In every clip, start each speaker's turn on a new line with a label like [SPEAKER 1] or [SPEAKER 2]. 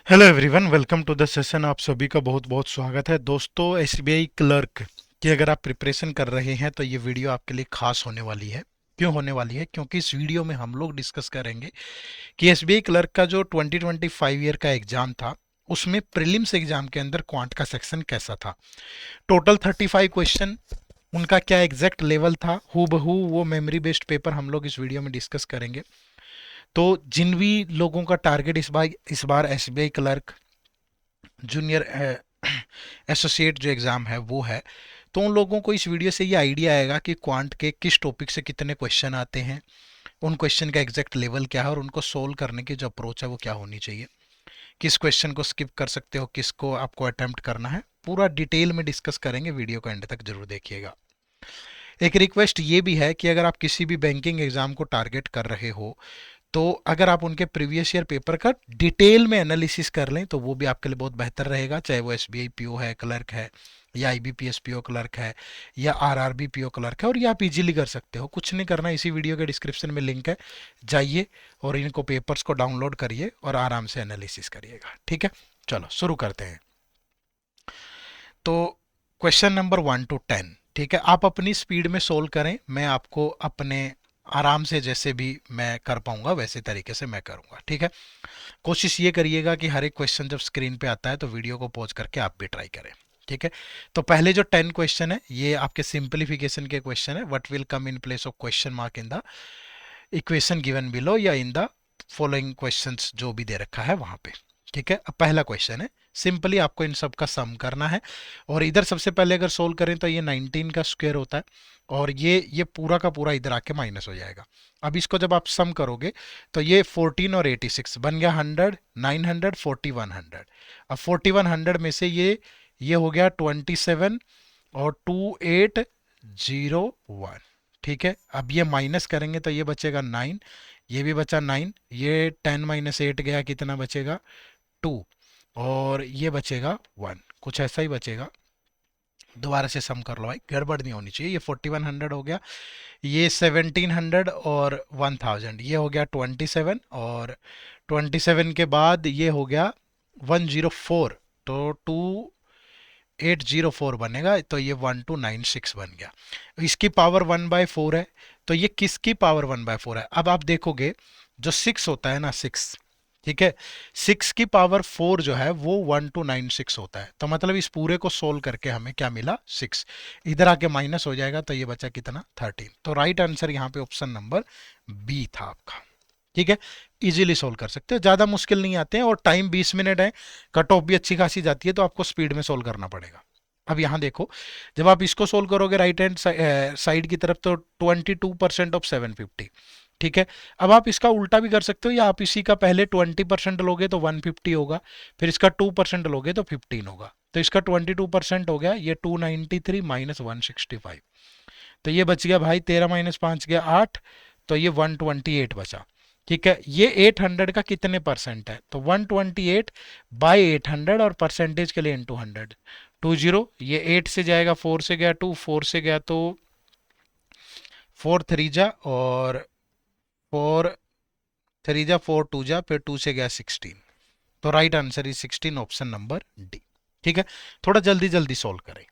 [SPEAKER 1] Hello everyone, welcome to the session. आप सभी का बहुत बहुत स्वागत है दोस्तों। एसबीआई क्लर्क की अगर आप प्रिपरेशन कर रहे हैं तो ये वीडियो आपके लिए खास होने वाली है। क्यों होने वाली है? क्योंकि इस वीडियो में हम लोग डिस्कस करेंगे कि एसबीआई क्लर्क का जो 2025 ईयर का एग्जाम था उसमें प्रीलिम्स एग्जाम के अंदर क्वांट का सेक्शन कैसा था। टोटल 35 क्वेश्चन, उनका क्या एग्जैक्ट लेवल था, हु बहू वो मेमोरी बेस्ड पेपर हम लोग इस वीडियो में डिस्कस करेंगे। तो जिन भी लोगों का टारगेट इस बार एसबीआई क्लर्क जूनियर एसोसिएट जो एग्ज़ाम है वो है, तो उन लोगों को इस वीडियो से ये आइडिया आएगा कि क्वांट के किस टॉपिक से कितने क्वेश्चन आते हैं, उन क्वेश्चन का एग्जैक्ट लेवल क्या है और उनको सोल्व करने की जो अप्रोच है वो क्या होनी चाहिए। किस क्वेश्चन को स्किप कर सकते हो, किसको आपको अटेम्प्ट करना है, पूरा डिटेल में डिस्कस करेंगे। वीडियो को एंड तक जरूर देखिएगा। एक रिक्वेस्ट ये भी है कि अगर आप किसी भी बैंकिंग एग्जाम को टारगेट कर रहे हो तो अगर आप उनके प्रीवियस ईयर पेपर का डिटेल में एनालिसिस कर लें तो वो भी आपके लिए बहुत बेहतर रहेगा। चाहे वो एसबीआई पीओ है, क्लर्क है, या आईबीपीएस पीओ क्लर्क है, या आरआरबी पीओ क्लर्क है, और ये आप इजीली कर सकते हो। कुछ नहीं करना, इसी वीडियो के डिस्क्रिप्शन में लिंक है, जाइए और इनको पेपर्स को डाउनलोड करिए और आराम से एनालिसिस करिएगा। ठीक है, चलो शुरू करते हैं। तो क्वेश्चन नंबर 1 to 10, ठीक है, आप अपनी स्पीड में सोल्व करें। मैं आपको अपने आराम से जैसे भी मैं कर पाऊंगा वैसे तरीके से मैं करूंगा। ठीक है, कोशिश ये करिएगा कि हर एक क्वेश्चन जब स्क्रीन पे आता है तो वीडियो को पॉज करके आप भी ट्राई करें। ठीक है, तो पहले जो 10 क्वेश्चन है ये आपके सिंपलीफिकेशन के क्वेश्चन है। What will come in place of question mark in the equation given below, या इन द फॉलोइंग क्वेश्चंस जो भी दे रखा है वहां पे। ठीक है, अब पहला क्वेश्चन है, सिंपली आपको इन सब का सम करना है। और इधर सबसे पहले अगर सोल्व करें तो ये 19 का स्क्वायर होता है, और ये पूरा का पूरा इधर आके माइनस हो जाएगा। अब इसको जब आप सम करोगे तो ये 14 और 86 बन गया 100, 900, 4100। अब 4100 में से ये हो गया 27 और 2801। ठीक है, अब ये माइनस करेंगे तो ये बचेगा 9, ये भी बचा 9, ये 10 - 8 गया, कितना बचेगा 2, और ये बचेगा 1, कुछ ऐसा ही बचेगा। दोबारा से सम कर लो भाई, गड़बड़ नहीं होनी चाहिए। ये 4100 हो गया, ये 1700 और 1000, ये हो गया 27, और 27 के बाद ये हो गया 104, तो 2804 बनेगा, तो ये 1296 बन गया। इसकी पावर 1/4 है, तो ये किसकी पावर 1/4 है? अब आप देखोगे जो 6 होता है ना, 6, ठीक है, 6 की पावर 4 जो है वो 1296 होता है। तो मतलब इस पूरे को सोल्व करके हमें क्या मिला, 6। इधर आके माइनस हो जाएगा तो ये बचा कितना, 13। तो राइट आंसर यहाँ पे ऑप्शन नंबर बी था आपका। ठीक है, इजीली सोल्व कर सकते हो, ज़्यादा मुश्किल नहीं आते हैं, और टाइम 20 मिनट है। कट ऑफ भी अच्छी खासी जाती है, तो आपको स्पीड में सोल्व करना पड़ेगा। अब यहाँ देखो, जब आप इसको सोल्व करोगे राइट हैंड साइड की तरफ तो 22% ऑफ 750। ठीक है, अब आप इसका उल्टा भी कर सकते हो, या आप इसी का पहले 20% लोगे तो 150 होगा, फिर इसका 2% लोगे तो 15 होगा। तो इसका 22% हो गया, ये 293 - 165, तो ये बच गया भाई 13 - 5 गया 8, तो ये 128 बचा। ठीक है, ये 800 का कितने परसेंट है, तो 128/800, और परसेंटेज के लिए इंटू 100, 20। ये 8 से जाएगा, 4 से गया 2, 4 से गया तो 4 3 जा, और 4 3 जा 4 2 जा, फिर 2 से गया 16। तो right answer is 16, option number D. ठीक है, थोड़ा जल्दी जल्दी सोल्व करें।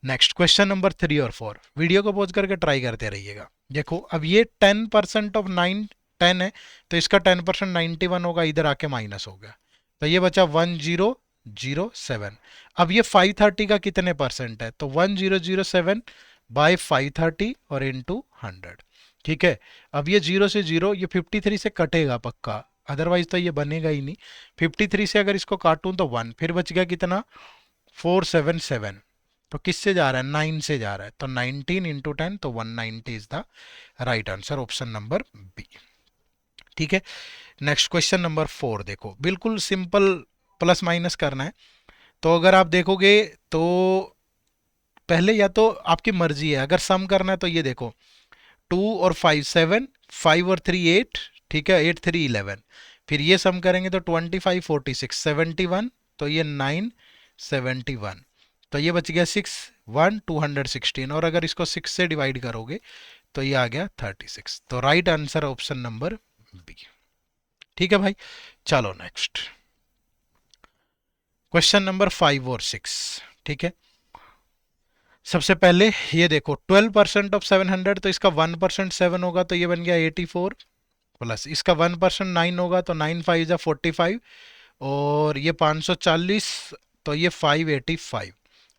[SPEAKER 1] नेक्स्ट क्वेश्चन नंबर 3 और 4, वीडियो को पॉज करके ट्राई करते रहिएगा। देखो, अब ये 10% ऑफ 9 10 है, तो इसका 10% 91 होगा, इधर आके माइनस हो गया, तो ये बचा 1007। अब ये 530 का कितने परसेंट है, तो 1007/530 और इंटू 100। ठीक है, अब ये 0 से 0, ये 53 से कटेगा पक्का, अदरवाइज तो ये बनेगा ही नहीं। 53 से अगर इसको काटूं तो 1, फिर बच गया कितना, 477। तो किससे जा रहा है, 9 से जा रहा है, तो 19 इंटू 10, तो 190 is the right answer, option number B. ठीक है, नेक्स्ट क्वेश्चन नंबर 4 देखो, बिल्कुल सिंपल, प्लस माइनस करना है। तो अगर आप देखोगे तो पहले या तो आपकी मर्जी है, अगर सम करना है तो ये देखो, 2 और 5 7, 5 और 3 8, ठीक है, 8 3 11, फिर ये सम करेंगे तो 25 46 71, तो ये 9 71, तो ये बच गया 6 1 216, और अगर इसको 6 से डिवाइड करोगे तो ये आ गया 36। तो right answer option number B. ठीक है भाई, चलो नेक्स्ट। क्वेश्चन नंबर 5 और 6, ठीक है। सबसे पहले ये देखो 12% ऑफ 700, तो इसका 1% 7 होगा तो ये बन गया 84, प्लस इसका 1% 9 होगा तो 9 5 जा 45, और ये 540, तो ये 585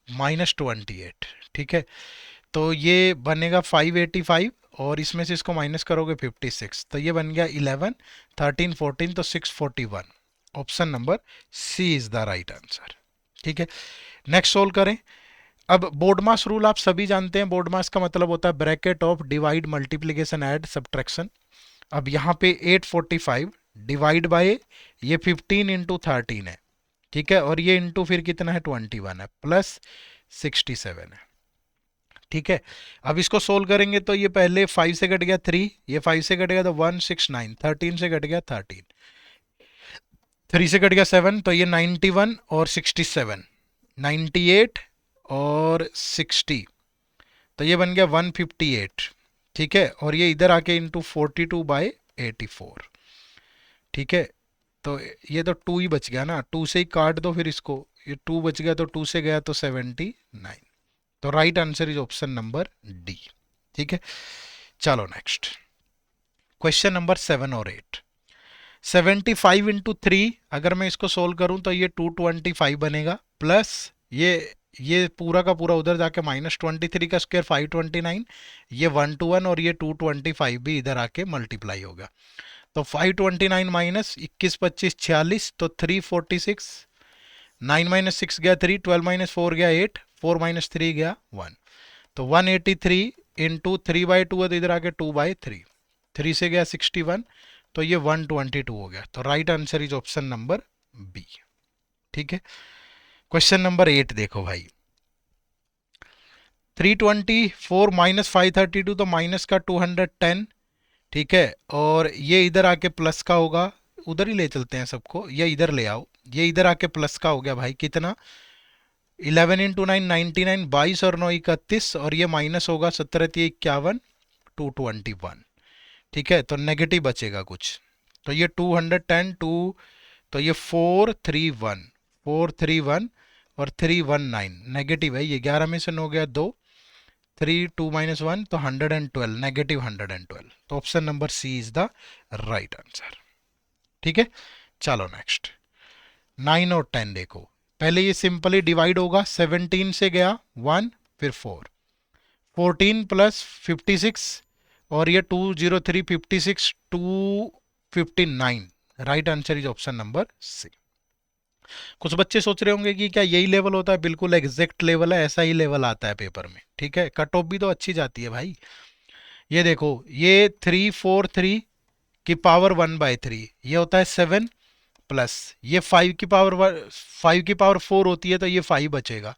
[SPEAKER 1] माइनस 28, ठीक है। तो ये बनेगा 585, और इसमें से इसको माइनस करोगे 56, तो ये बन गया 11, 13 14, तो 641। Option number C is the right answer, ठीक है। नेक्स्ट सोल्व करें। अब बोर्ड मास रूल आप सभी जानते हैं। बोर्ड मास का मतलब होता है bracket of divide multiplication add subtraction. अब यहाँ पे 845 डिवाइड बाय ये 15 इंटू 13 है, ठीक है, और ये इंटू फिर कितना है 21 है, प्लस 67 है, ठीक है। अब इसको सोल्व करेंगे तो ये पहले 5 से कट गया 3, ये 5 से कट गया तो 169, 13 से कट गया 13, 3 से कट गया 7, तो ये 91 और 67, 98 और 60, तो ये बन गया 158, ठीक है। और ये इधर आके इंटू 42/84, ठीक है। तो ये तो 2 ही बच गया ना, 2 से ही काट दो फिर इसको, ये 2 बच गया तो 2 से गया तो 79। तो right answer is option number D, ठीक है। चलो नेक्स्ट, क्वेश्चन नंबर 7 और 8। 75 इंटू 3, अगर मैं इसको सोल्व करूं तो ये 225 बनेगा, प्लस ये पूरा का पूरा उधर जाके -23 का स्क्वायर 529, ये 1 to 1, और ये 225 भी इधर आके मल्टीप्लाई होगा। तो 529 माइनस 21 25 46, तो 346, 9 माइनस 6 गया 3, 12 माइनस 4 गया 8, 4 माइनस 3 गया 1, तो 183 इंटू 3/2 है, तो इधर आके 2/3, 3 से गया 61, तो ये 122 हो गया। तो right answer is option number B, ठीक है। क्वेश्चन नंबर 8 देखो भाई, 324 माइनस 532, तो माइनस का 210, ठीक है, और ये इधर आके प्लस का होगा, उधर ही ले चलते हैं सबको, ये इधर ले आओ, ये इधर आके प्लस का हो गया भाई, कितना 11 इंटू 9 99, 22 और 9 31, और ये माइनस होगा 17 51, 221, ठीक है। तो नेगेटिव बचेगा कुछ, तो ये 210 2, तो ये 431, 431 और 319 नेगेटिव है, ये 11 में से 9 गया 2, 3 2 माइनस 1, तो 112, नेगेटिव 112। तो option number C is the right answer, ठीक है। चलो नेक्स्ट, 9 और 10 देखो। पहले ये सिंपली डिवाइड होगा, 17 से गया 1, फिर 4, 14 प्लस 56, और ये 203 56 259, right answer is option number C. कुछ बच्चे सोच रहे होंगे कि क्या यही लेवल होता है, बिल्कुल एग्जैक्ट लेवल है, ऐसा ही लेवल आता है पेपर में, ठीक है। कट ऑफ भी तो अच्छी जाती है भाई। ये देखो, ये 343 की पावर 1/3, ये होता है 7, प्लस ये 5 की पावर 4 होती है, तो ये 5 बचेगा,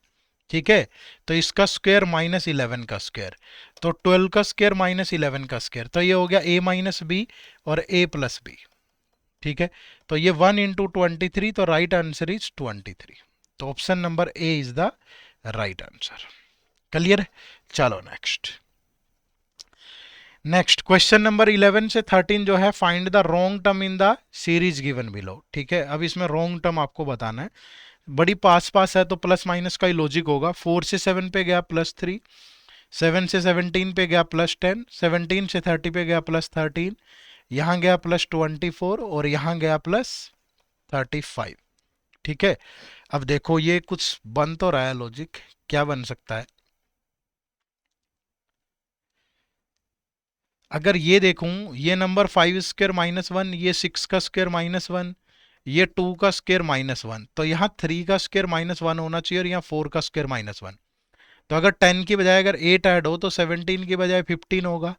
[SPEAKER 1] ठीक है। तो इसका स्क्वायर -11 का स्क्वायर, तो 12 का स्क्वायर -11 का स्क्वायर, तो ये हो गया a माइनस बी और a प्लस बी, ठीक है। तो ये 1 इंटू 23, तो राइट आंसर इज 23। तो option number A is the right answer, clear है। चलो नेक्स्ट, क्वेश्चन नंबर 11 से 13 जो है, find the wrong term in the series given below, ठीक है। अब इसमें रॉन्ग टर्म आपको बताना है, बड़ी पास पास है तो प्लस माइनस का ही लॉजिक होगा। 4 से 7 पे गया +3, 7 से 17 पे गया +10, 17 से 30 पे गया +13, यहाँ गया +24, और यहाँ गया +35, ठीक है। अब देखो ये कुछ बन तो रहा है लॉजिक, क्या बन सकता है। अगर ये देखूं, ये नंबर 5 स्क्वायर -1, ये 6 का स्क्वायर -1, ये 2 का स्क्वायर -1, तो यहाँ 3 का स्क्वायर -1 होना चाहिए, और यहाँ 4 का स्क्वायर -1। तो अगर 10 की बजाय अगर 8 ऐड हो तो 17 की बजाय 15 होगा,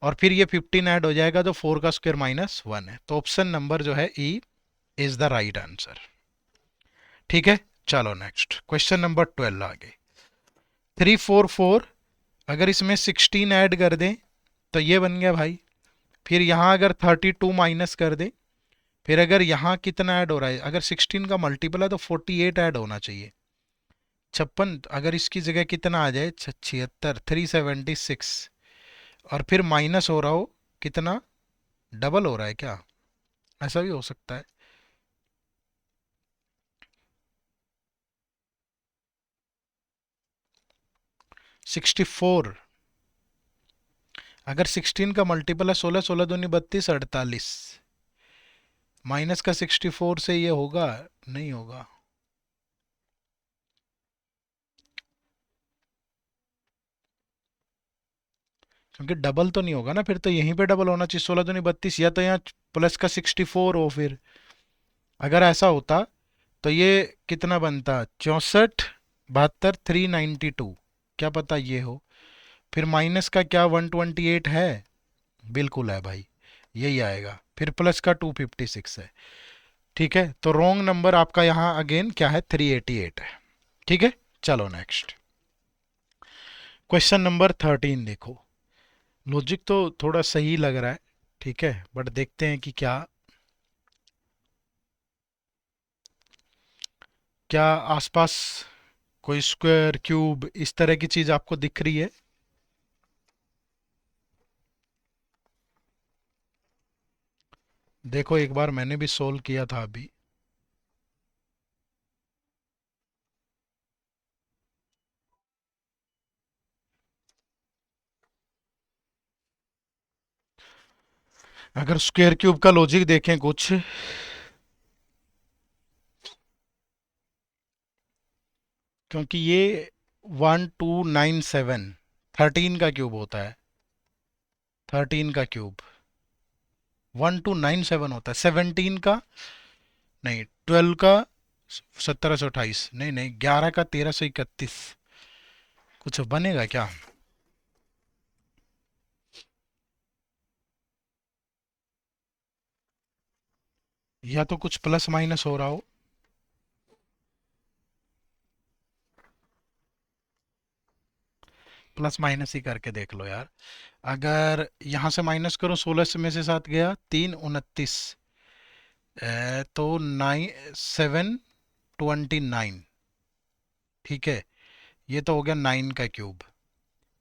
[SPEAKER 1] और फिर ये 15 ऐड हो जाएगा तो 4 का स्क्वायर -1 है। तो ऑप्शन नंबर जो है E is the right answer, ठीक है। चलो नेक्स्ट, क्वेश्चन नंबर 12 आगे, 344, अगर इसमें 16 ऐड कर दें तो ये बन गया भाई, फिर यहाँ अगर 32 माइनस कर दें, फिर अगर यहाँ कितना ऐड हो रहा है, अगर 16 का मल्टीपल है तो 48 ऐड होना चाहिए, 56, अगर इसकी जगह कितना आ जाए 76, 376, और फिर माइनस हो रहा हो कितना, डबल हो रहा है क्या, ऐसा भी हो सकता है। 64। अगर 16 का मल्टीपल है 16, 16 दूनी 32, 48, माइनस का 64 से ये होगा? नहीं होगा। क्योंकि डबल तो नहीं होगा ना, फिर तो यहीं पे डबल होना चाहिए, 16 दूनी 32, या तो यहाँ प्लस का 64 हो। फिर अगर ऐसा होता तो ये कितना बनता? 64, 72, 392। क्या पता ये हो। फिर माइनस का क्या 128 है? बिल्कुल है भाई, यही आएगा। फिर प्लस का 256 है। ठीक है, तो रॉन्ग नंबर आपका यहाँ अगेन क्या है? 388 है। ठीक है, चलो नेक्स्ट। क्वेश्चन नंबर 13 देखो। लॉजिक तो थोड़ा सही लग रहा है, ठीक है, बट देखते हैं कि क्या क्या आसपास कोई स्क्वायर, क्यूब, इस तरह की चीज आपको दिख रही है? देखो एक बार मैंने भी सोल्व किया था अभी। अगर स्क्वायर क्यूब का लॉजिक देखें कुछ, क्योंकि ये 1297 13 का क्यूब होता है। 13 का क्यूब 1297 होता है। 17 का नहीं, 12 का 1728, नहीं नहीं, 11 का 1331। कुछ बनेगा क्या? या तो कुछ प्लस माइनस हो रहा हो। प्लस माइनस ही करके देख लो यार। अगर यहां से माइनस करो, 16 से में से 7 गया, 3 29, तो 729। ठीक है, ये तो हो गया 9 का क्यूब।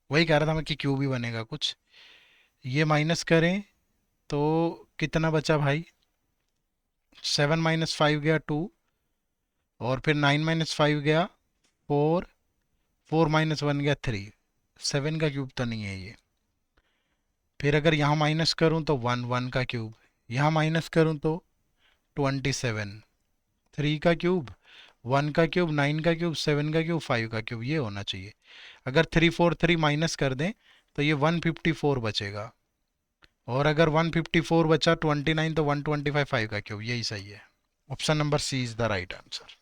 [SPEAKER 1] वही कह रहा था मैं कि क्यूब ही बनेगा कुछ। ये माइनस करें तो कितना बचा भाई? 7 - 5 गया 2, और फिर 9 - 5 गया 4, 4 - 1 गया 3। 7 का क्यूब तो नहीं है ये। फिर अगर यहाँ माइनस करूँ तो 1, 1 का क्यूब। यहाँ माइनस करूँ तो 27। 3 का क्यूब, 1 का क्यूब, 9 का क्यूब, 7 का क्यूब, 5 का क्यूब, ये होना चाहिए। अगर 343 माइनस कर दें तो ये 154 बचेगा। और अगर 154 बचा 29, तो 125 5 का क्यूब, यही सही है। Option number C is the right answer.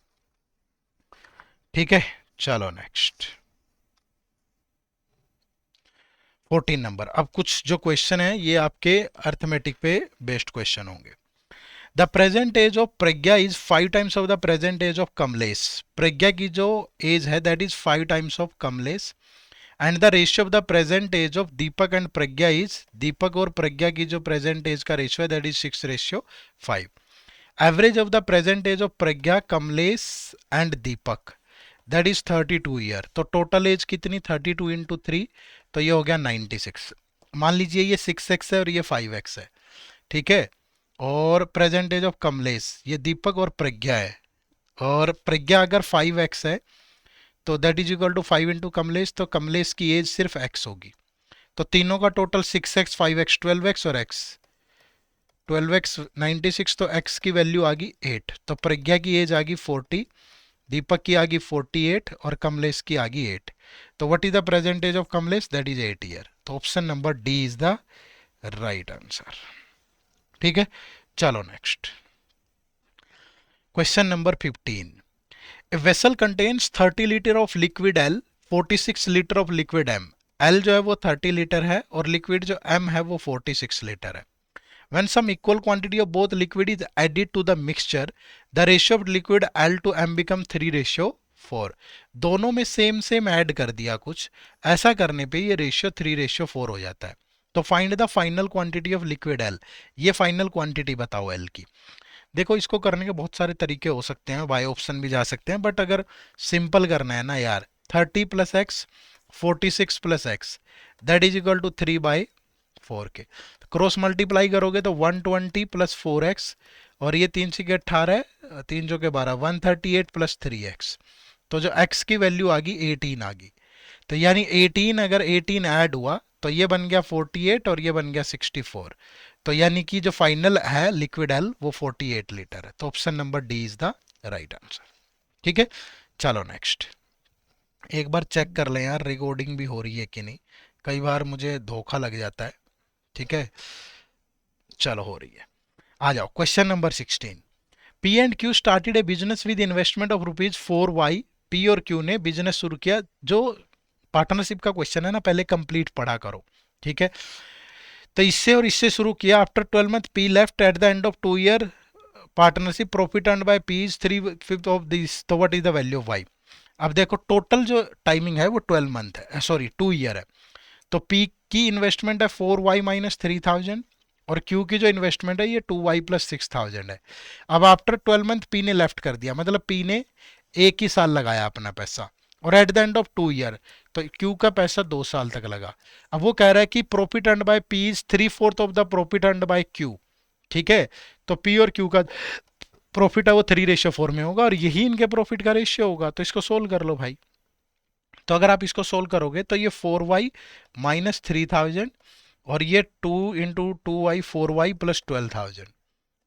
[SPEAKER 1] ठीक है, चलो नेक्स्ट। 14 नंबर। अब कुछ जो क्वेश्चन है ये आपके अर्थमेटिक पे बेस्ड क्वेश्चन होंगे। The present age of Pragya is 5 times of the present age of Kamlesh. Pragya की जो एज है that is 5 times of Kamlesh. And the ratio of the present age of Deepak and Pragya is, Deepak और प्रज्ञा की जो प्रेजेंट एज का ratio है that is 6:5। Average of the present age of Pragya, Kamlesh and Deepak that is 32 year. तो total as कितनी? 32 × 3, तो ये हो गया 96। मान लीजिए ये 6x है और ये 5x है। ठीक है, और प्रेजेंट एज ऑफ कमलेश, ये दीपक और प्रज्ञा है, और प्रज्ञा अगर 5x है तो that is equal to 5 × Kamlesh, तो कमलेश की एज सिर्फ x होगी। तो तीनों का टोटल 6x, 5x, 12x और x। 12x 96, तो x की वैल्यू आ गई 8। तो प्रज्ञा की एज आ गई 40, दीपक की आ गई 48 और कमलेश की आ गई 8। तो what is the present age of Kamlesh? That is 8 year. तो option number D is the right answer. ठीक है, चलो next. Question number 15। A vessel contains 30 litre of liquid L, 46 litre of liquid M। L जो है वो 30 litre है और liquid जो M है वो 46 लीटर है। When some equal quantity of both liquid is added to the mixture, the ratio of liquid L to M become 3:4। दोनों में सेम सेम ऐड कर दिया कुछ, ऐसा करने पे ये रेशियो 3:4 हो जाता है। तो find the final quantity of liquid L। ये फाइनल क्वांटिटी बताओ L की। देखो इसको करने के बहुत सारे तरीके हो सकते हैं, बाय ऑप्शन भी जा सकते हैं, बट अगर सिंपल करना है ना यार, 30 + x, 46 + x that is equal to 3/4 के। क्रॉस मल्टीप्लाई करोगे तो 120 + 4x, और ये 3×6 = 18, 3×12 138 + 3x। तो जो x की वैल्यू आ गई 18 आ गई। तो यानी 18, अगर 18 ऐड हुआ तो ये बन गया 48 और ये बन गया 64। तो यानी कि जो फाइनल है लिक्विड एल वो 48 लीटर है। तो option number D is the right answer. ठीक है, चलो नेक्स्ट। एक बार चेक कर लें यार रिकॉर्डिंग भी हो रही है कि नहीं, कई बार मुझे धोखा लग जाता है। ठीक है, चलो हो रही है। आ जाओ question number 16। P and Q started A business with investment of ₹4Y। P और क्यू ने बिजनेस शुरू किया। जो पार्टनरशिप का क्वेश्चन है ना, पहले कंप्लीट पढ़ा करो। ठीक है, तो इससे और इससे शुरू किया। After 12 month P left at the end of 2 year partnership. Profit earned by P is 3/5 of this. तो what is the value of Y? अब देखो टोटल जो टाइमिंग है वो 12 मंथ है, सॉरी 2 ईयर है। तो पी की इन्वेस्टमेंट है 4Y माइनस 3000 और क्यू की जो इन्वेस्टमेंट है ये 2Y प्लस 6000 है। अब आफ्टर 12 मंथ पी ने लेफ्ट कर दिया, मतलब पी ने एक ही साल लगाया अपना पैसा और eight the end of 2 year तो क्यू का पैसा 2 साल तक लगा। अब वो कह रहा है कि profit earned by P is 3/4 of the profit earned by Q. ठीक है, तो पी और क्यू का प्रॉफिट है वो 3:4 में होगा और यही इनके प्रॉफिट का रेशियो होगा। तो इसको सोल्व कर लो भाई। तो अगर आप इसको सोल्व करोगे तो ये 4Y माइनस 3000 और ये 2 × 2Y 4Y plus 12000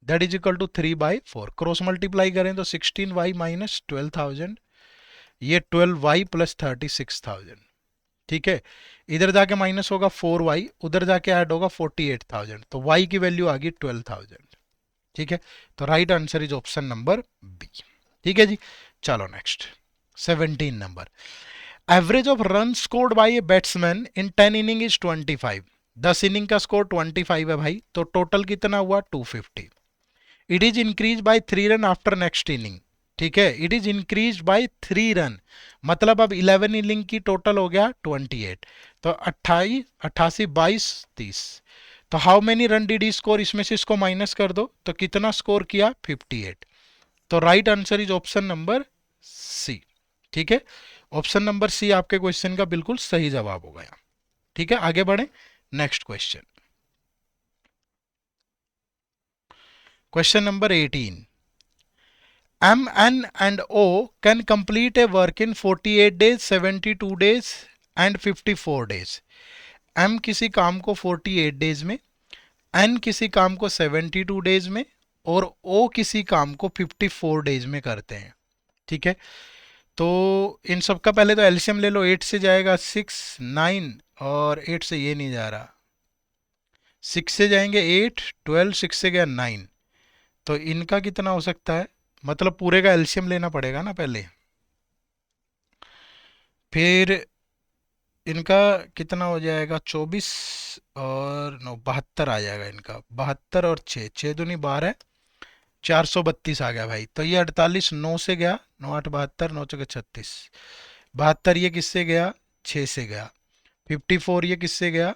[SPEAKER 1] that is equal to 3/4। Cross multiply करें तो 16Y माइनस 12000, ये 12Y प्लस 36000। ठीक है, इधर जाके माइनस होगा 4Y, उधर जाके ऐड होगा 48000, तो Y की वैल्यू आ गई 12000। ठीक है, तो right answer is option number B. ठीक है जी, चलो नेक्स्ट 17 नंबर। Average of run scored by a batsman in 10 inning is 25। 10 inning का स्कोर 25 है भाई, तो टोटल कितना हुआ 250। It is increase by 3 run after next inning. ठीक है, it is increase by 3 run, मतलब अब 11 इनिंग की टोटल हो गया 28। तो 28 88 22 30। तो how many run did he score, इसमें से इसको माइनस कर दो तो कितना स्कोर किया 58। तो right answer is option number C. ठीक है, ऑप्शन नंबर सी आपके क्वेश्चन का बिल्कुल सही जवाब हो गया। ठीक है, आगे बढ़े next question. Question number 18। M, N and O can complete a work in 48 days, 72 days and 54 days. M किसी काम को 48 डेज में, N किसी काम को 72 डेज में और O किसी काम को 54 डेज में करते हैं। ठीक है, तो इन सब का पहले तो एलसीएम ले लो। 8 से जाएगा 6 9 और 8 से ये नहीं जा रहा, 6 से जाएंगे 8 12, 6 से गया 9। तो इनका कितना हो सकता है, मतलब पूरे का एलसीएम लेना पड़ेगा ना पहले, फिर इनका कितना हो जाएगा 24 और 9 72 आ जाएगा इनका। 72 और 6 6 दूनी 12, 432 आ गया भाई। तो ये 48 9 से गया, 9 8 72, 9 चौके 36, 72 ये किससे गया 6 से गया। 54 ये किससे गया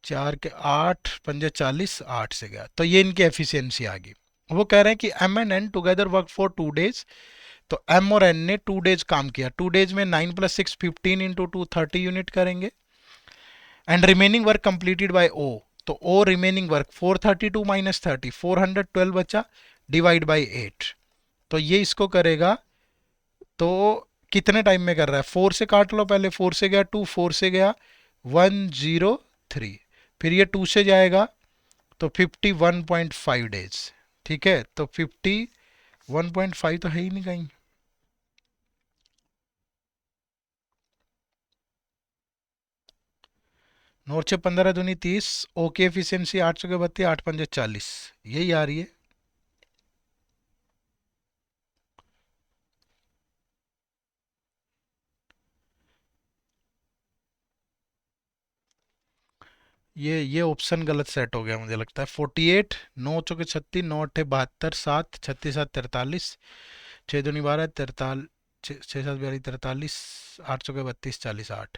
[SPEAKER 1] 4 के 8 पंजे 40 8 से गया। तो ये इनकी एफिशिएंसी आ गई। वो कह रहे हैं कि M and N together work for 2 days. तो एम और एन ने 2 डेज काम किया। 2 डेज में 9 + 6 15 × 2 30 यूनिट करेंगे। And remaining work completed by O. तो ओ रिमेनिंग वर्क 432 माइनस 30 412 बचा, डिवाइड बाई 8। तो ये इसको करेगा तो कितने टाइम में कर रहा है, 4 से काट लो पहले। 4 से गया 2, 4 से गया 103, फिर ये 2 से जाएगा तो 51.5 डेज। ठीक है, तो 51.5 तो है ही नहीं कहीं। नौ 6 15 दूनी 30, ओके एफिशिएंसी 8 चौके 32, 8 पंजे 40, यही आ रही है। ये ऑप्शन गलत सेट हो गया मुझे लगता है। 48 9 चौके 36, 9 8 72, 7 36 7 43, 6 दूनी 12 43, 6 7 42 43, 8 चौके 32 40 8।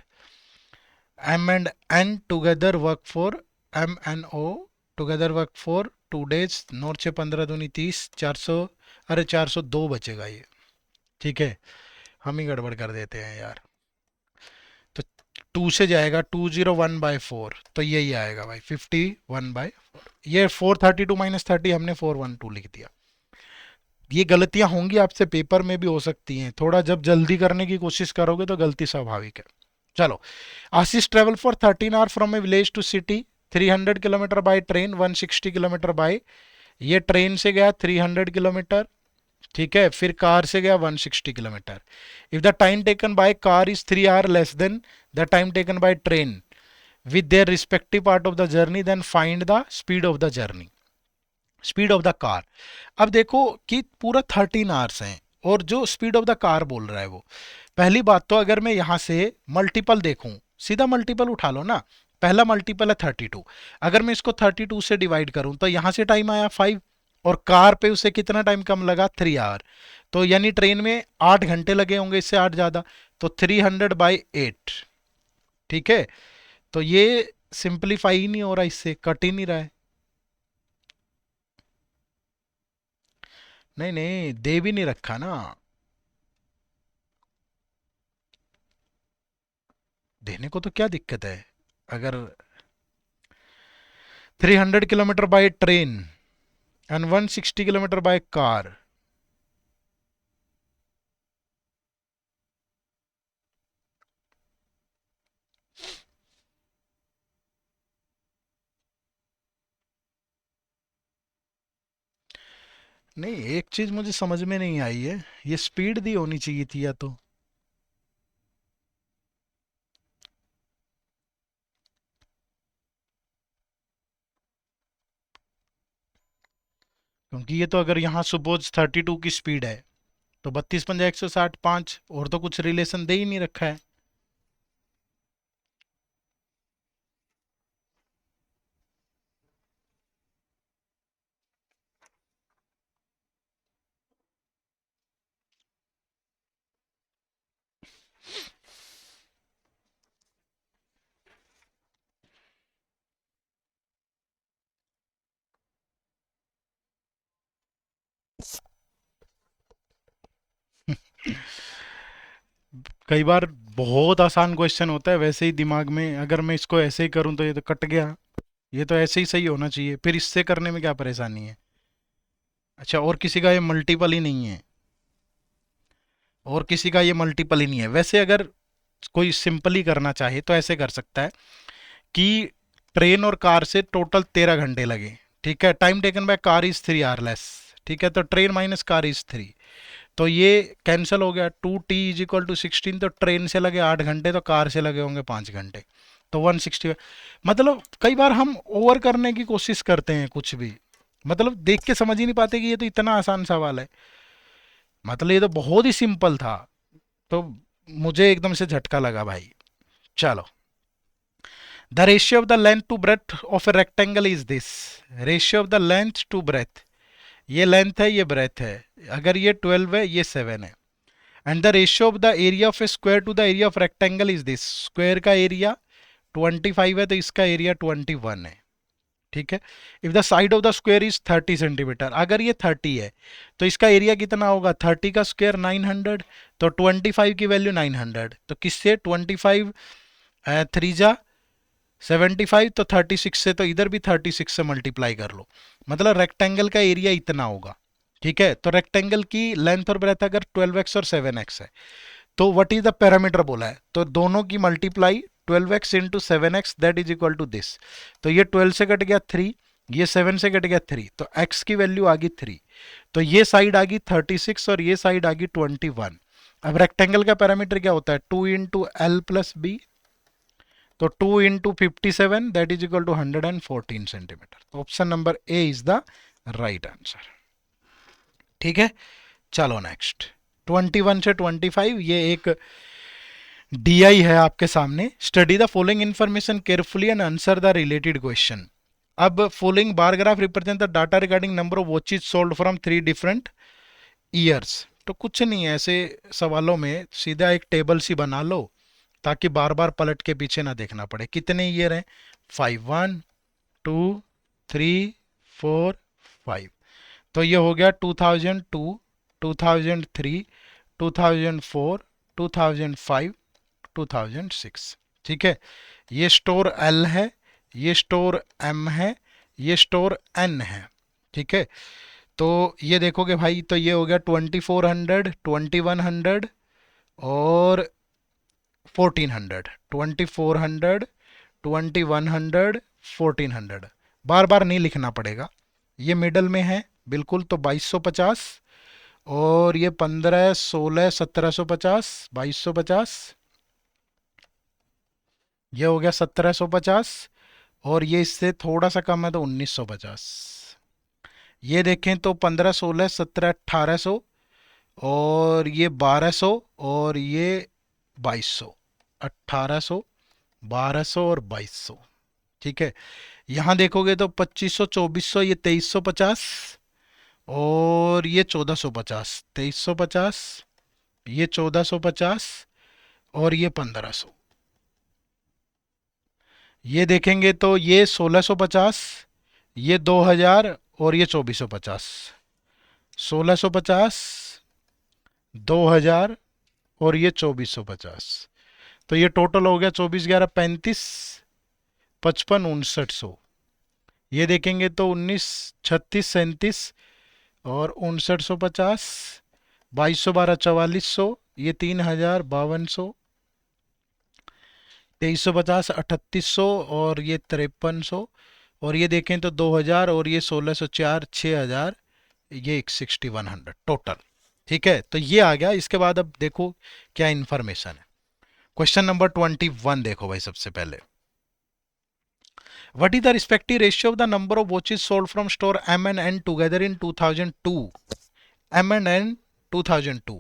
[SPEAKER 1] M and N together work for, M N O together work for 2 days. 9 6 15 दूनी 30, 400, अरे 402 बचेगा ये। ठीक है, हम ही गड़बड़ कर देते हैं यार। तो 2 से जाएगा 201/4, तो यही आएगा भाई 51/4। ये 432 माइनस 30 हमने 412 लिख दिया। ये गलतियां होंगी आपसे पेपर में भी हो सकती हैं, थोड़ा जब जल्दी करने की कोशिश करोगे तो गलती स्वाभाविक है। चलो, Ashish travel for 13 hour from a village to city, 300 kilometre by train, 160 kilometre by, ये ट्रेन से गया 300 किलोमीटर, ठीक है, फिर कार से गया 160 kilometre. If the time taken by car is 3 hour less than the time taken by train with their respective part of the journey, then find the speed of the journey, speed of the car. अब देखो कि पूरा 13 hours हैं, और जो speed of the car बोल रहा है वो, पहली बात तो अगर मैं यहां से मल्टीपल देखूं, सीधा मल्टीपल उठा लो ना, पहला मल्टीपल है 32, अगर मैं इसको 32 से डिवाइड करूं तो यहां से टाइम आया 5, और कार पे उसे कितना टाइम कम लगा, 3 आवर, तो यानी ट्रेन में 8 घंटे लगे होंगे, इससे 8 ज्यादा, तो 300/8, ठीक है। तो ये सिंप्लीफाई ही नहीं हो रहा, इससे कट ही नहीं रहा है। नहीं नहीं, दे भी नहीं रखा ना, देने को तो क्या दिक्कत है। अगर 300 kilometre by train and 160 kilometre by car, नहीं एक चीज मुझे समझ में नहीं आई है, ये स्पीड दी होनी चाहिए थी या तो, क्योंकि ये तो अगर यहाँ सपोज 32 की स्पीड है, तो 32 × 160 5, और तो कुछ रिलेशन दे ही नहीं रखा है। कई बार बहुत आसान क्वेश्चन होता है वैसे ही दिमाग में, अगर मैं इसको ऐसे ही करूं तो ये तो कट गया, ये तो ऐसे ही सही होना चाहिए, फिर इससे करने में क्या परेशानी है। अच्छा, और किसी का ये मल्टीपल ही नहीं है, और किसी का ये मल्टीपल ही नहीं है। वैसे अगर कोई सिंपली करना चाहे तो ऐसे कर सकता है कि ट्रेन और कार से टोटल 13 घंटे लगे, ठीक है, time taken by car is 3 hour less, ठीक है, तो ट्रेन माइनस कार इज 3, तो ये कैंसिल हो गया, 2t = 16, तो ट्रेन से लगे 8 घंटे, तो कार से लगे होंगे 5 घंटे, तो 160। मतलब कई बार हम ओवर करने की कोशिश करते हैं कुछ भी, मतलब देख के समझ ही नहीं पाते कि ये तो इतना आसान सवाल है, मतलब ये तो बहुत ही सिंपल था, तो मुझे एकदम से झटका लगा भाई। चलो, the ratio of the length to breadth of a rectangle is this, ratio of the length to breadth, ये लेंथ है ये ब्रेथ है, अगर ये 12 है ये 7 है, and the ratio of the area of a square to the area of rectangle is this, square का एरिया 25 है तो इसका एरिया 21 है, ठीक है। If the side of the square is 30 centimetre, अगर ये 30 है तो इसका एरिया कितना होगा, 30 का स्क्वायर 900, तो 25 की वैल्यू 900, तो किससे 25 3 जा 75, तो 36 से, तो इधर भी 36 से मल्टीप्लाई कर लो, मतलब रेक्टेंगल का एरिया इतना होगा, ठीक है। तो रेक्टेंगल की लेंथ और ब्रेथ अगर 12x और 7x है, तो व्हाट इज द पैरामीटर बोला है, तो दोनों की multiply 12x into 7x that is equal to this, तो ये 12 से कट गया 3, ये 7 से कट गया 3, तो x की वैल्यू आ गई 3, तो ये साइड आ गई 36 और ये साइड आ गई 21। अब रेक्टेंगल का पैरामीटर क्या होता है, 2 × L + B, तो 2 × 57 that is equal to 114 centimetre, तो option number A is the right answer, ठीक है। चलो नेक्स्ट, 21 से 25, ये एक डीआई है आपके सामने, study the following information carefully and answer the related question. अब following bar graph represent the data regarding number of watches sold from 3 different years, तो कुछ नहीं है, ऐसे सवालों में सीधा एक टेबल सी बना लो ताकि बार बार पलट के पीछे ना देखना पड़े। कितने ईयर हैं, 5, 1 2 3 4 5, तो ये हो गया 2002 2003 2004 2005 2006, ठीक है। ये स्टोर एल है, ये स्टोर एम है, ये स्टोर एन है, ठीक है। तो ये देखोगे भाई, तो ये हो गया 2400 2100 और 1400, 2400, 2100, 1400, बार बार नहीं लिखना पड़ेगा, ये मिडल में है बिल्कुल। तो 2250 और ये 15, 16, 1750, 2250, ये हो गया 1750, और ये इससे थोड़ा सा कम है तो 1950। ये देखें तो 15, 16, 17, 1800, और ये 1200, और ये 2200, 1800, 1200 और 2200। ठीक है, यहां देखोगे तो 2500, 2400, ये 2350, और ये 1450, 2350, ये 1450, और ये 1500। ये देखेंगे तो ये 1650, ये 2000, और ये 2450। 1650, 2000, और ये 2450। तो ये टोटल हो गया 24 11 35, 55 5900। ये देखेंगे तो 19 36 37, और 5950, 2200 12 4400, ये 3000 5200, 2350 3800, और ये 5300, और ये देखें तो 2000, और ये 1604 6000, ये 6100 टोटल। ठीक है, तो ये आ गया। इसके बाद अब देखो क्या इंफॉर्मेशन है। क्वेश्चन नंबर 21 देखो भाई, सबसे पहले what is the respective ratio of the number of watches sold from store M and N together in 2002। M and N 2002,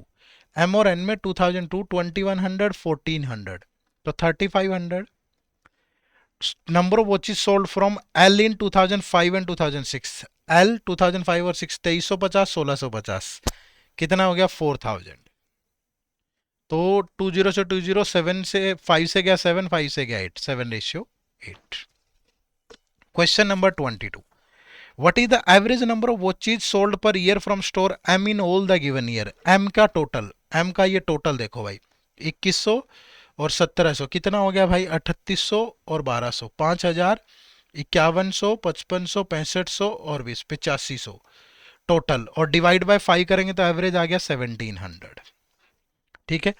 [SPEAKER 1] M और एन में 2002, 2100, 1400, तो 3500। Number of watches sold from L in 2005 and 2006, L 2005 और 6, 2350, 1650, कितना हो गया 4000। तो 20 से 20, 7 से 5 से गया 7, 5 से गया 8, 7:8। Question number 22, what is the average number of watches sold per year from store M in all the given year. M का टोटल, एम का ये टोटल देखो भाई, 2100 और 1700, कितना हो गया भाई 3800 और 1200, 5000, 5100, 5500, 6500 और 20, 8500 टोटल, और डिवाइड बाय 5 करेंगे तो एवरेज आ गया 1700। ठीक है,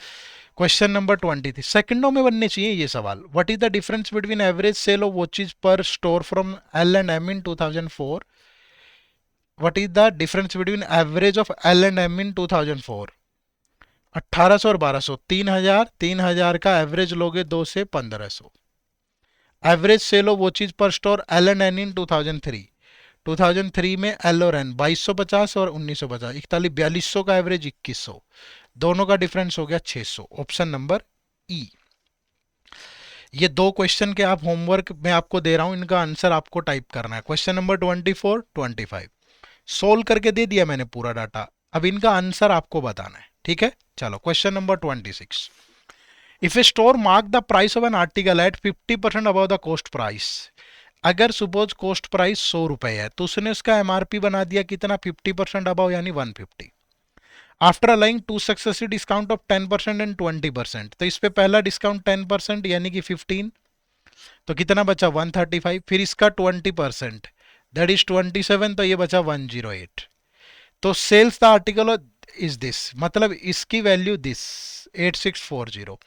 [SPEAKER 1] क्वेश्चन नंबर 23, सेकंडों में बनने चाहिए ये सवाल। What is the difference between average sale of watches per store from L and M in 2004। What is the difference between average of L and M in 2004। 1800 और 1200, 3000, 3000 का एवरेज लोगे 2 से 1500। Average sale of watches per store L and N इन 2003, 2003 में L और N 2250 और 1950, 41 4200 का average 2100, दोनों का डिफरेंस हो गया 600। ऑप्शन नंबर ई। ये दो क्वेश्चन के आप होमवर्क में आपको दे रहा हूं, इनका आंसर आपको टाइप करना है। क्वेश्चन नंबर 24, 25 सोल्व करके दे दिया मैंने पूरा डाटा, अब इनका आंसर आपको बताना है। ठीक है, चलो question number 26, if a store mark the price of an article at 50% above the cost price. अगर सपोज कॉस्ट प्राइस 100 रुपए है तो उसने उसका एमआरपी बना दिया कितना 50% अबव यानी 150। After applying two successive discount of 10% and 20%, तो इस पे पहला डिस्काउंट 10% यानी कि 15, तो कितना बचा 135, फिर इसका 20% दैट इज 27, तो ये बचा 108। तो sells the article is this, मतलब इसकी वैल्यू दिस 8640,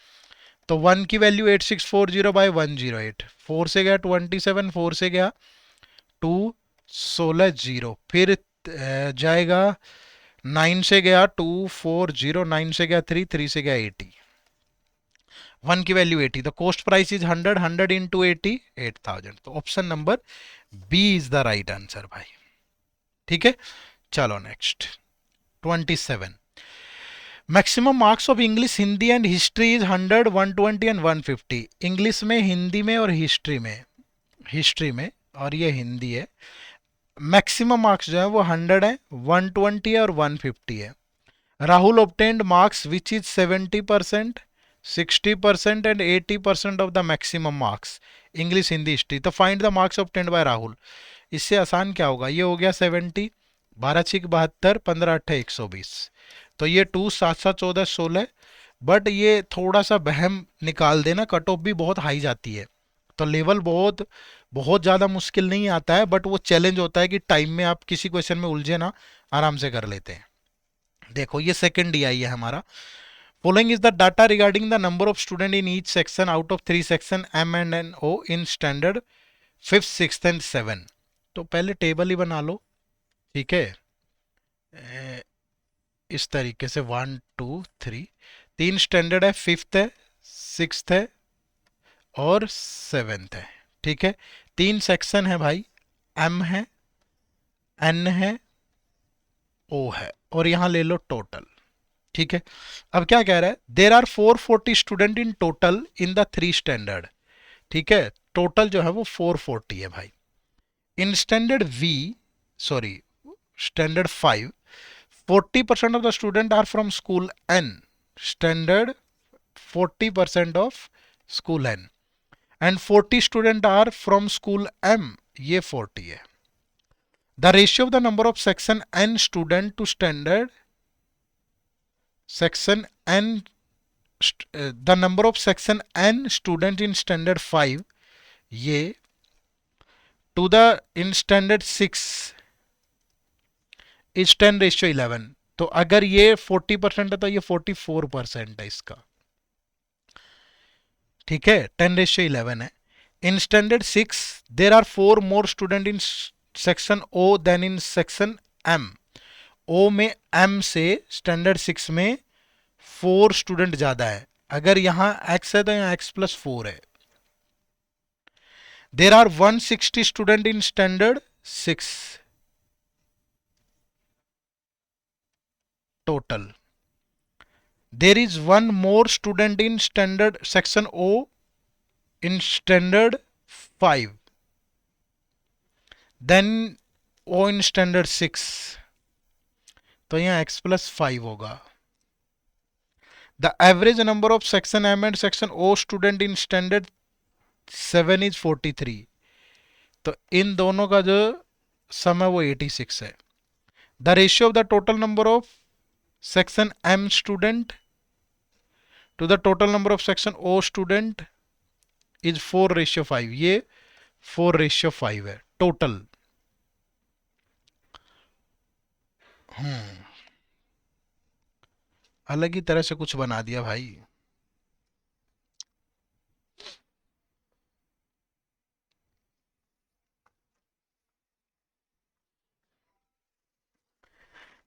[SPEAKER 1] तो 1 की वैल्यू 8640 बाय 108, 4 से गया 27, 4 से गया 2, 16 0, फिर जाएगा 9 से गया 240, 9 से गया 3, 3 से गया 80, 1 की वैल्यू 80, तो कॉस्ट प्राइस इज 100, 100 इंटू 80, 8000। तो option number B is the right answer भाई। ठीक है, चलो next 27, maximum marks of English Hindi and history is 100, 120 and 150। English में, हिंदी में और हिस्ट्री में, और ये हिंदी है, मैक्सिमम मार्क्स जो है वो 100 है, 120 है और 150 है। Rahul obtained marks which is 70%, 60% and 80% of the maximum marks English Hindi history. तो find the marks obtained by Rahul. इससे आसान क्या होगा, ये हो गया 70, 12 6 72, 15 8 120, तो ये 2 7 7 14 16, बट ये थोड़ा सा बहम निकाल देना, कट ऑफ भी बहुत हाई जाती है, तो लेवल बहुत बहुत ज़्यादा मुश्किल नहीं आता है, बट वो चैलेंज होता है कि टाइम में आप किसी क्वेश्चन में उलझे ना, आराम से कर लेते हैं। देखो ये सेकंड डी आई है हमारा, Following is the data regarding the number of student in each section out of 3 section M and N O in standard 5th 6th and 7। तो पहले टेबल ही बना लो, ठीक है। इस तरीके से 1 2 3, 3 स्टैंडर्ड है, 5th है, 6th है और 7th है, ठीक है। 3 सेक्शन है भाई, M है, N है, O है, और यहां ले लो टोटल, ठीक है। अब क्या कह रहा है, there are 440 student in total in the 3 standard, ठीक है। टोटल जो है वो 440 है भाई। In standard V, sorry standard 5, 40% of the student are from school N, standard 40% of school N, and 40 student are from school M, ये 40 है। The ratio of the number of section N student to standard section N, the number of section N student in standard 5 ये to the in standard 6 is 10:11। तो अगर ये 40% है तो ये 44% है इसका, ठीक है। 10:11 है। In standard 6 there are 4 more student in section O than in section M। O में M से स्टैंडर्ड 6 में 4 स्टूडेंट ज्यादा है। अगर यहां X है तो यहां X+4 है। There are 160 student in standard 6 total। There is one more student in standard section O in standard 5 then O in standard 6, तो यहाँ X+5 होगा। The average number of section M and section O student in standard 7 is 43, तो इन दोनों का जो सम है वो 86 है। The ratio of the total number of section M student to the total number of section O student is 4:5, ये 4:5 है total. अलग ही तरह से कुछ बना दिया भाई।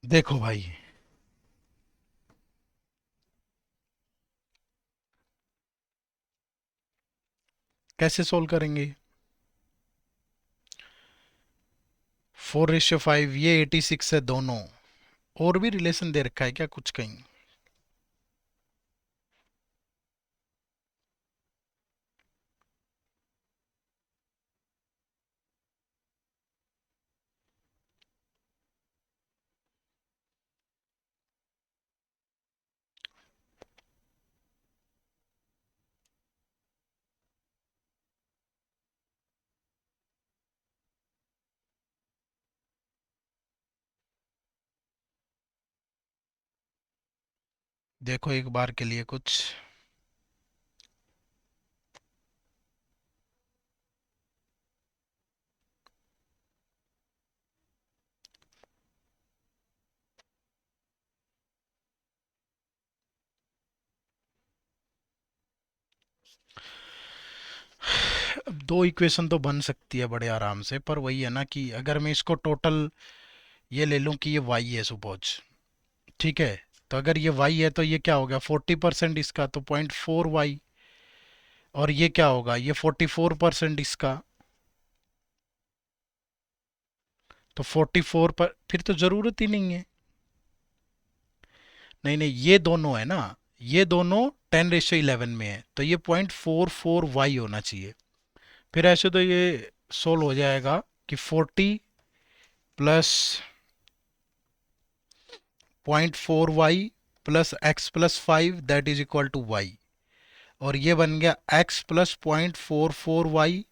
[SPEAKER 1] देखो भाई, कैसे सोल्व करेंगे। 4:5, ये 86 है दोनों। और भी रिलेशन दे रखा है क्या कुछ कहीं। देखो एक बार के लिए कुछ। अब दो इक्वेशन तो बन सकती है बड़े आराम से, पर वही है ना कि अगर मैं इसको टोटल ये ले लूं कि ये y है सपोज, ठीक है। तो अगर ये y है तो ये क्या हो गया 40% इसका, तो 0.4y। और ये क्या होगा, ये 44% इसका, तो 44 पर फिर तो जरूरत ही नहीं है। नहीं नहीं, ये दोनों है ना, ये दोनों 10:11 में है, तो ये 0.44y होना चाहिए। फिर ऐसे तो ये सोल्व हो जाएगा कि 40 plus 0.4y plus x+5 that is equal to y। और ये बन गया x plus 0.44y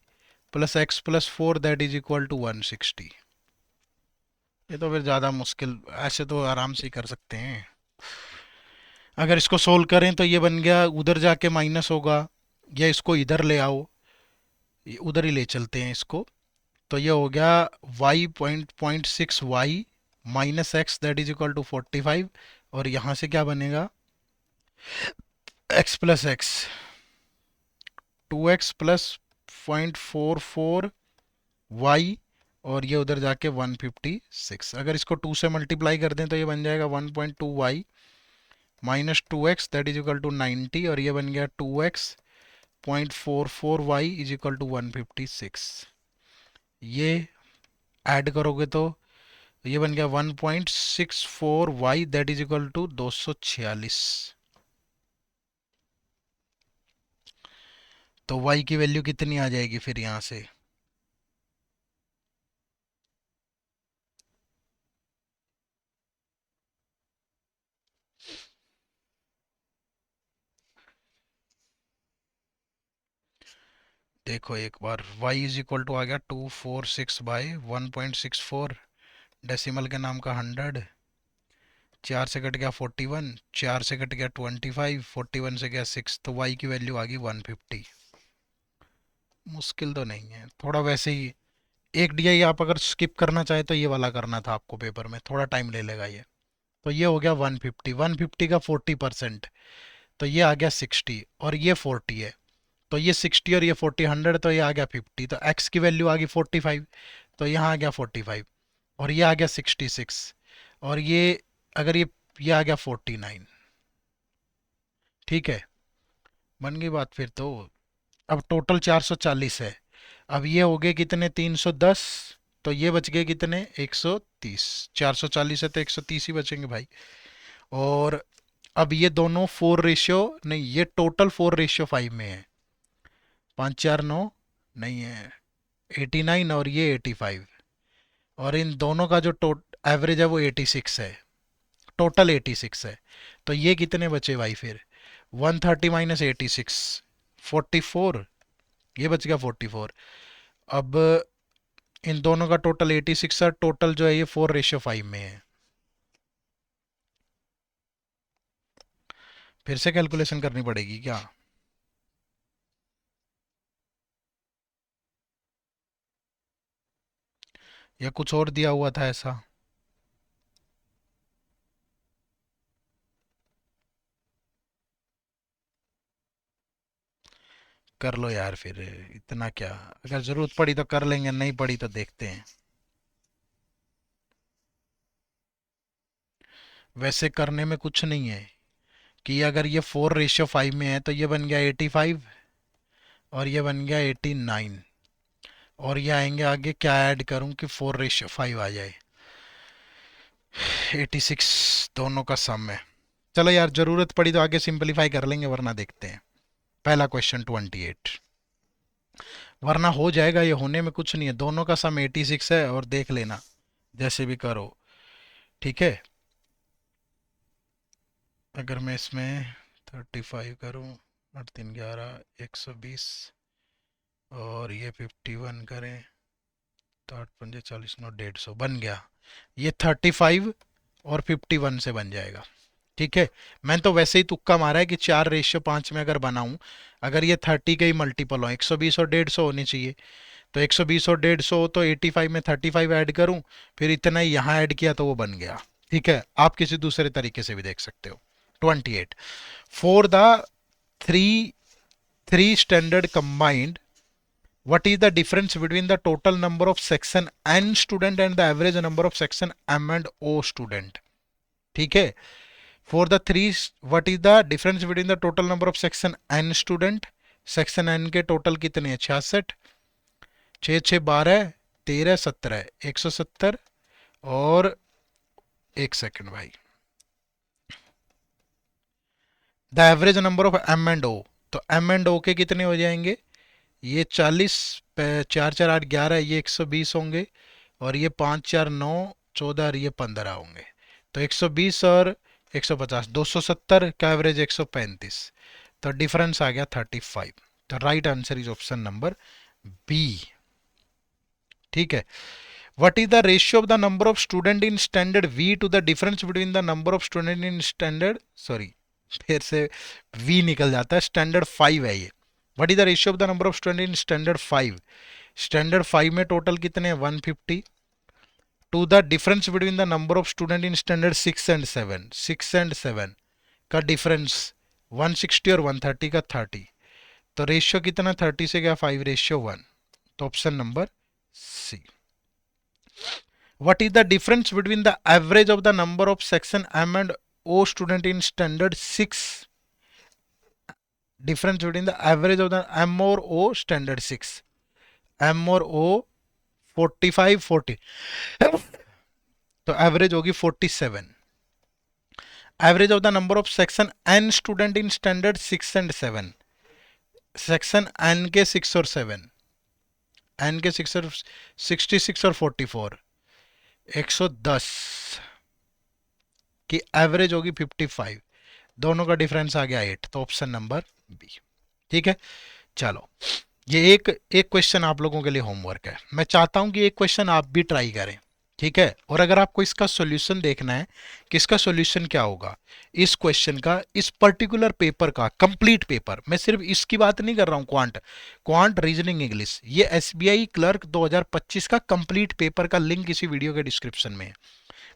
[SPEAKER 1] plus x+4 that is equal to 160। ये तो फिर ज़्यादा मुश्किल, ऐसे तो आराम से ही कर सकते हैं। अगर इसको सोल्व करें तो ये बन गया, उधर जाके माइनस होगा, या इसको इधर ले आओ, उधर ही ले चलते हैं इसको। तो ये हो गया y 0.6y minus X that is equal to 45। और यहाँ से क्या बनेगा, X plus X, 2x plus 0.44 y, और ये उधर जाके 156। अगर इसको 2 से मल्टीप्लाई कर दें तो ये बन जाएगा 1.2y minus 2x that is equal to 90, और ये बन गया 2x 0.44y is equal to 156। ये ऐड करोगे तो ये बन गया 1.64y that is equal to 246। तो y की वैल्यू कितनी आ जाएगी फिर यहाँ से? देखो एक बार, y इज इक्वल टू आ गया 246 बाई 1.64, डेसिमल के नाम का 100, 4 से कट गया 41, 4 से कट गया 25, 41 से गया 6, तो y की वैल्यू आ गई 150। मुश्किल तो नहीं है, थोड़ा वैसे ही। एक DI आप अगर स्किप करना चाहे तो ये वाला करना था आपको, पेपर में थोड़ा टाइम ले लेगा ये। तो ये हो गया 150, 150 का 40%, तो ये आ गया 60, और ये 40 है, तो ये 60 और ये 40, 100, तो ये आ गया 50, तो x की वैल्यू आ गई 45, तो यहाँ आ गया 45, और ये आ गया 66, और ये अगर ये आ गया 49। ठीक है, बन गई बात फिर तो। अब टोटल 440 है। अब ये हो गए कितने, 310, तो ये बच गए कितने, 130। 440 है तो 130 ही बचेंगे भाई। और अब ये दोनों 4 रेशियो नहीं, ये टोटल 4:5 में है। 5 4 9 नहीं है, 89, और ये 85, और इन दोनों का जो एवरेज है वो 86 है, टोटल 86 है। तो ये कितने बचे भाई फिर, 130 माइनस 86, 44, ये बच गया 44। अब इन दोनों का टोटल 86 है, टोटल जो है ये 4:5 में है। फिर से कैलकुलेशन करनी पड़ेगी क्या? या कुछ और दिया हुआ था ऐसा? कर लो यार फिर, इतना क्या, अगर जरूरत पड़ी तो कर लेंगे, नहीं पड़ी तो देखते हैं। वैसे करने में कुछ नहीं है कि अगर ये 4:5 में है तो ये बन गया 85, और ये बन गया 89, और ये आएंगे आगे, क्या ऐड करूं कि 4:5 आ जाए, 86, दोनों का सम है। चलो यार, जरूरत पड़ी तो आगे सिंपलीफाई कर लेंगे, वरना देखते हैं। पहला क्वेश्चन 28, वरना हो जाएगा, ये होने में कुछ नहीं है, दोनों का सम 86 है, और देख लेना जैसे भी करो। ठीक है, अगर मैं इसमें 35 करूं, 8 3 11, 120, और ये 51 करें तो 8 5 40 9 150 बन गया। ये 35 और 51 से बन जाएगा। ठीक है, मैंने तो वैसे ही तुक्का मारा है कि 4:5 में अगर बनाऊं, अगर ये 30 के ही मल्टीपल हो, 120 और 150 होनी चाहिए, तो 120 और 150 हो तो 85 में 35 ऐड करूं, फिर इतना ही यहाँ ऐड किया तो वो बन गया। ठीक है, आप किसी दूसरे तरीके से भी देख सकते हो। 28, for the three three standard combined, what is the difference between the total number of section n student and the average number of section m and o student? ठीक है, for the three, what is the difference between the total number of section n student, section n के total कितने हैं, 66, 6 6 12, 13 17, 170, और एक second भाई, the average number of M and O, तो M and ओ के कितने हो जाएंगे, ये 40, 4 4 8 11, ये 120 होंगे, और ये 5 4 9 14, और ये 15 होंगे, तो 120 और 150, 270 का एवरेज 135, तो डिफरेंस आ गया 35। तो right answer is option number B. ठीक है, what is the ratio of the number of student in standard V to the difference between the number of student in standard, sorry फिर से we निकल जाता है, standard 5 है ये। What is the ratio of the number of student in standard 5, standard 5 में total कितने हैं, 150, to the difference between the number of student in standard 6 and 7, 6 and 7 का डिफरेंस 160 और 130 का 30, तो रेशियो कितना 30 से गया 5:1, तो option number C. What is the difference between the average of the number of section M and O student in standard 6? Difference between the average of the M or O standard 6. M और O 45 40, तो average होगी 47। Average of the number of section N student in standard 6 and 7, section N के 6 और 7, N के 6 और 66 और 44, 110 की average होगी 55, दोनों का डिफरेंस आ गया 8, तो ऑप्शन नंबर बी। ठीक है, चलो ये एक क्वेश्चन आप लोगों के लिए होमवर्क है। मैं चाहता हूं कि एक क्वेश्चन आप भी ट्राई करें, ठीक है। और अगर आपको इसका सॉल्यूशन देखना है कि इसका सॉल्यूशन क्या होगा, इस क्वेश्चन का, इस पर्टिकुलर पेपर का कंप्लीट पेपर, मैं सिर्फ इसकी बात नहीं कर रहा हूं, क्वांट रीजनिंग इंग्लिश, ये एसबीआई क्लर्क 2025 का कंप्लीट पेपर का लिंक इसी वीडियो के डिस्क्रिप्शन में है।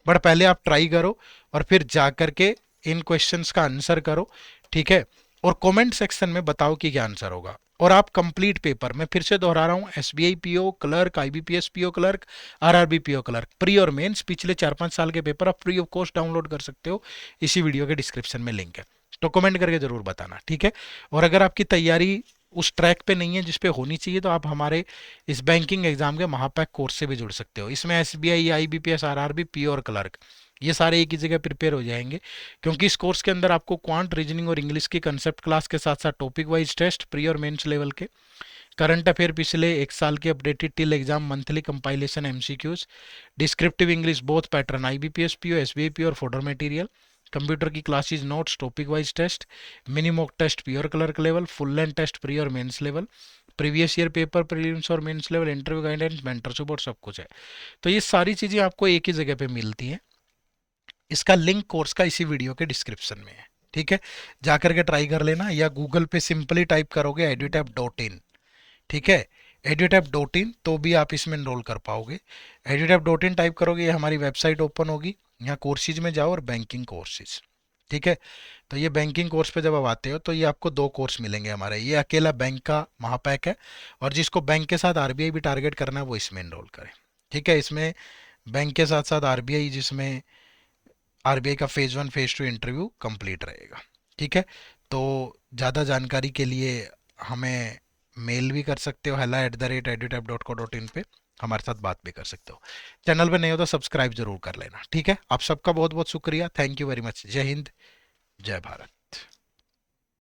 [SPEAKER 1] बट पहले आप ट्राई करो और फिर जा करके इन क्वेश्चंस का आंसर करो, ठीक है। और कमेंट सेक्शन में बताओ कि क्या आंसर होगा। और आप कंप्लीट पेपर, मैं फिर से दोहरा रहा हूं, SBI PO clerk, IBPS PO clerk, RRB PO clerk, pre और मेंस पिछले 4-5 साल के पेपर आप फ्री ऑफ कॉस्ट डाउनलोड कर सकते हो, इसी वीडियो के डिस्क्रिप्शन में लिंक है। तो कमेंट करके जरूर बताना, ठीक है। और अगर आपकी तैयारी उस ट्रैक पे नहीं है जिस पे होनी चाहिए, तो आप हमारे इस बैंकिंग एग्जाम के महापैक कोर्स से भी जुड़ सकते हो। इसमें एसबीआई, आईबीपीएस, आरआरबी, पीओ और क्लर्क ये सारे एक ही जगह प्रिपेयर हो जाएंगे, क्योंकि इस कोर्स के अंदर आपको क्वांट रीजनिंग और इंग्लिश की कंसेप्ट क्लास के साथ साथ टॉपिक वाइज टेस्ट, प्री और मेंस लेवल के, करंट अफेयर पिछले 1 साल के updated till exam, monthly compilation MCQs, descriptive English both pattern IBPS PO, SBI PO और फोटो मटेरियल, कंप्यूटर की classes notes, topic wise test, mini mock test pure clerk level, full length test pre और mains level, previous year paper prelims और mains level, interview guidance, mentorship और सब कुछ है। तो ये सारी चीज़ें आपको एक ही जगह पे मिलती हैं। इसका लिंक कोर्स का इसी वीडियो के डिस्क्रिप्शन में है, ठीक है। जाकर के ट्राई कर लेना, या गूगल पे सिंपली टाइप करोगे edutap.in, ठीक है, edutap.in, तो भी आप इसमें एनरोल कर पाओगे। edutap.in टाइप करोगे, ये हमारी वेबसाइट ओपन होगी, यहाँ कोर्सेज में जाओ और बैंकिंग कोर्सेज, ठीक है। तो ये बैंकिंग कोर्स पे जब आप आते हो तो ये आपको 2 कोर्स मिलेंगे हमारे, ये अकेला बैंक का महापैक है, और जिसको बैंक के साथ आरबीआई भी टारगेट करना है वो इसमें एनरोल करें, ठीक है। इसमें बैंक के साथ साथ आरबीआई, जिसमें आरबीआई का फेज 1 फेज 2 इंटरव्यू कंप्लीट रहेगा, ठीक है। तो ज़्यादा जानकारी के लिए हमें मेल भी कर सकते हो, hello@edutap.co.in पे हमारे साथ बात भी कर सकते हो। चैनल पे नए हो तो सब्सक्राइब जरूर कर लेना, ठीक है। आप सबका बहुत बहुत शुक्रिया, थैंक यू वेरी मच। जय हिंद, जय भारत।